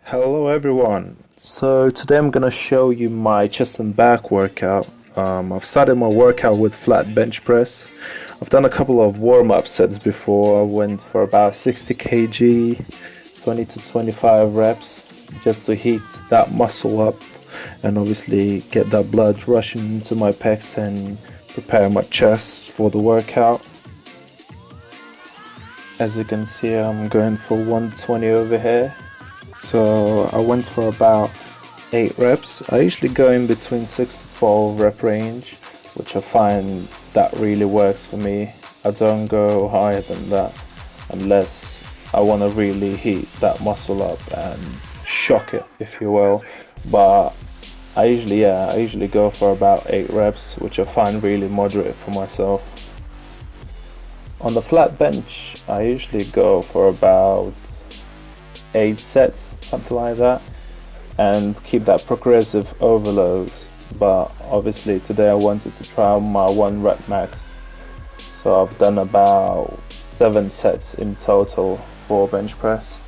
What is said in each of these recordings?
Hello everyone. So today I'm gonna show you my chest and back workout. I've started my workout with flat bench press. I've done a couple of warm-up sets before. I went for about 60 kg, 20 to 25 reps just to heat that muscle up and obviously get that blood rushing into my pecs and prepare my chest for the workout. As you can see, I'm going for 120 over here. So I went for about 8 reps. I usually go in between 6 to 12 rep range, which I find that really works for me. I don't go higher than that unless I want to really heat that muscle up and shock it, if you will. But I usually go for about 8 reps, which I find really moderate for myself. On the flat bench, I usually go for about 8 sets, something like that, and keep that progressive overload. But obviously today I wanted to try my 1 rep max, so I've done about 7 sets in total for bench press.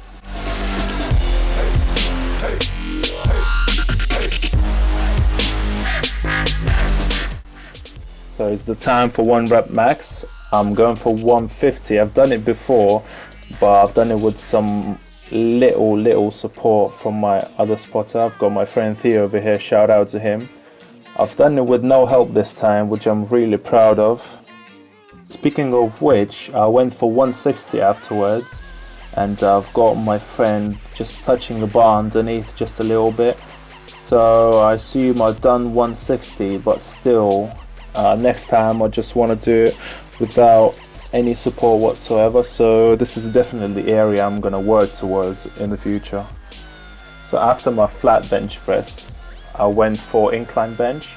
So it's the time for 1 rep max. I'm going for 150. I've done it before, but I've done it with some little support from my other spotter. I've got my friend Theo over here, shout out to him. I've done it with no help this time, which I'm really proud of. Speaking of which, I went for 160 afterwards, and I've got my friend just touching the bar underneath just a little bit. So I assume I've done 160, but still, next time I just want to do it without any support whatsoever. So this is definitely the area I'm going to work towards in the future. So after my flat bench press, I went for incline bench,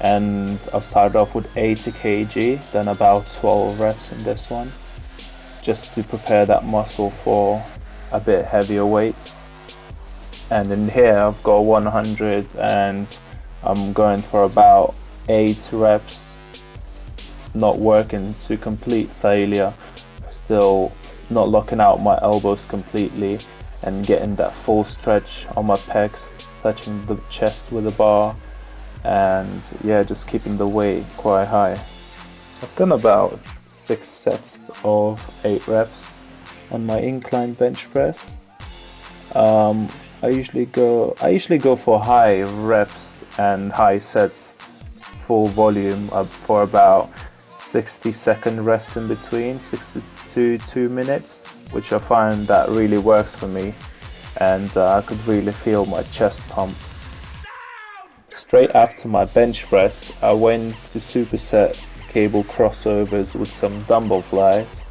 and I've started off with 80 kg, then about 12 reps in this one, just to prepare that muscle for a bit heavier weight. And in here I've got 100, and I'm going for about 8 reps, not working to complete failure, still not locking out my elbows completely and getting that full stretch on my pecs, touching the chest with the bar, and yeah, just keeping the weight quite high. I've done about 6 sets of 8 reps on my incline bench press. I usually go for high reps and high sets, full volume, for about 60-second rest in between, 60 to 2 minutes, which I find that really works for me, and I could really feel my chest pump. Straight after my bench press, I went to superset cable crossovers with some dumbbell flies.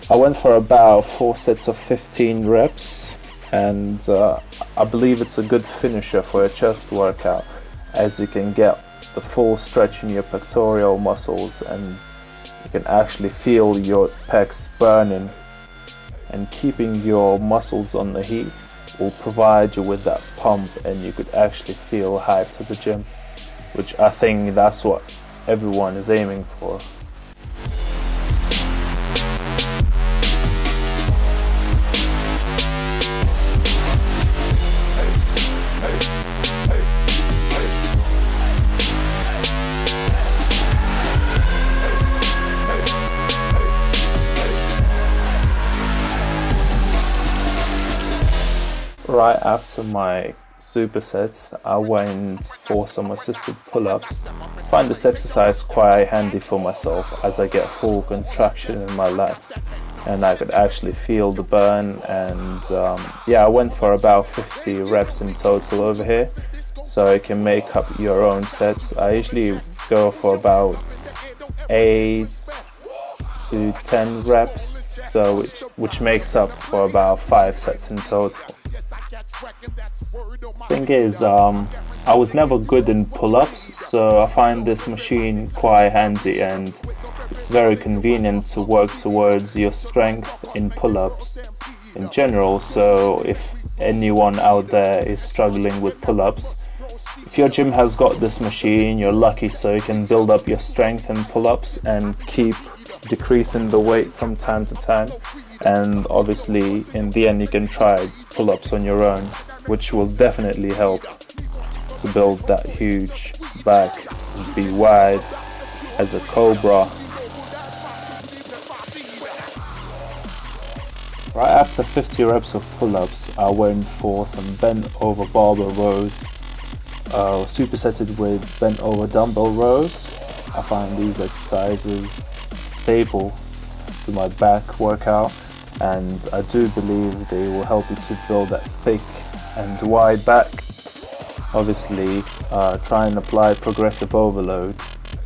I went for about 4 sets of 15 reps, and I believe it's a good finisher for a chest workout, as you can get the full stretch in your pectoral muscles and you can actually feel your pecs burning, and keeping your muscles on the heat will provide you with that pump, and you could actually feel hyped at the gym, which I think that's what everyone is aiming for. Right after my supersets, I went for some assisted pull-ups. I find this exercise quite handy for myself, as I get full contraction in my lats and I could actually feel the burn. And yeah, I went for about 50 reps in total over here, so you can make up your own sets. I usually go for about 8 to 10 reps, so which makes up for about 5 sets in total. Thing is, I was never good in pull-ups, so I find this machine quite handy, and it's very convenient to work towards your strength in pull-ups in general. So if anyone out there is struggling with pull-ups, if your gym has got this machine, you're lucky, so you can build up your strength in pull-ups and keep decreasing the weight from time to time, and obviously in the end you can try pull-ups on your own. which will definitely help to build that huge back, be wide as a cobra. Right after 50 reps of pull-ups, I went for some bent over barbell rows, supersetted with bent over dumbbell rows. I find these exercises stable to my back workout, and I do believe they will help you to build that thick and wide back. Obviously, try and apply progressive overload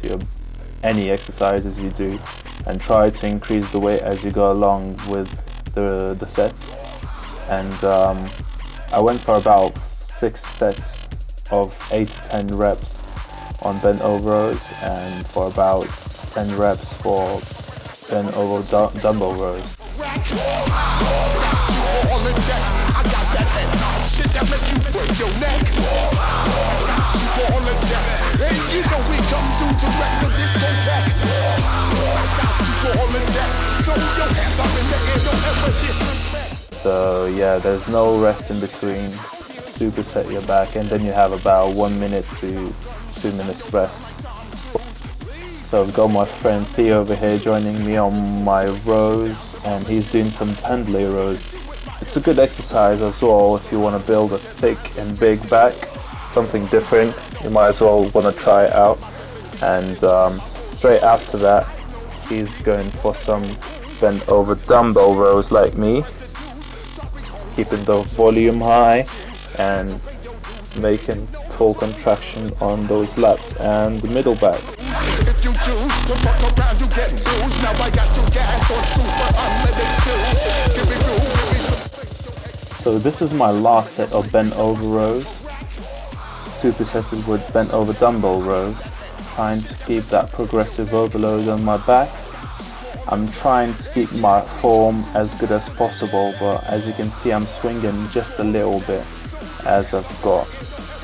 to any exercises you do, and try to increase the weight as you go along with the sets. And I went for about 6 sets of 8 to 10 reps on bent over rows, and for about 10 reps for bent over dumbbell rows. So yeah, there's no rest in between. Superset your back, and then you have about 1 minute to 2 minutes rest. So I've got my friend Theo over here joining me on my rows, and he's doing some pendlay rows. It's a good exercise as well if you want to build a thick and big back, something different. You might as well want to try it out. And straight after that, he's going for some bent over dumbbell rows like me, keeping the volume high and making full contraction on those lats and the middle back. So this is my last set of bent over rows, supersetted with bent over dumbbell rows, trying to keep that progressive overload on my back. I'm trying to keep my form as good as possible, but as you can see, I'm swinging just a little bit as I've got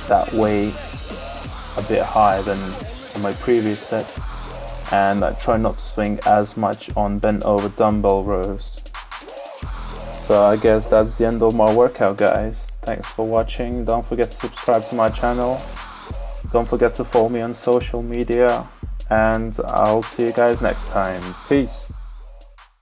that weight a bit higher than on my previous set, and I try not to swing as much on bent over dumbbell rows. So I guess that's the end of my workout, guys. Thanks for watching. Don't forget to subscribe to my channel. Don't forget to follow me on social media, and I'll see you guys next time. Peace.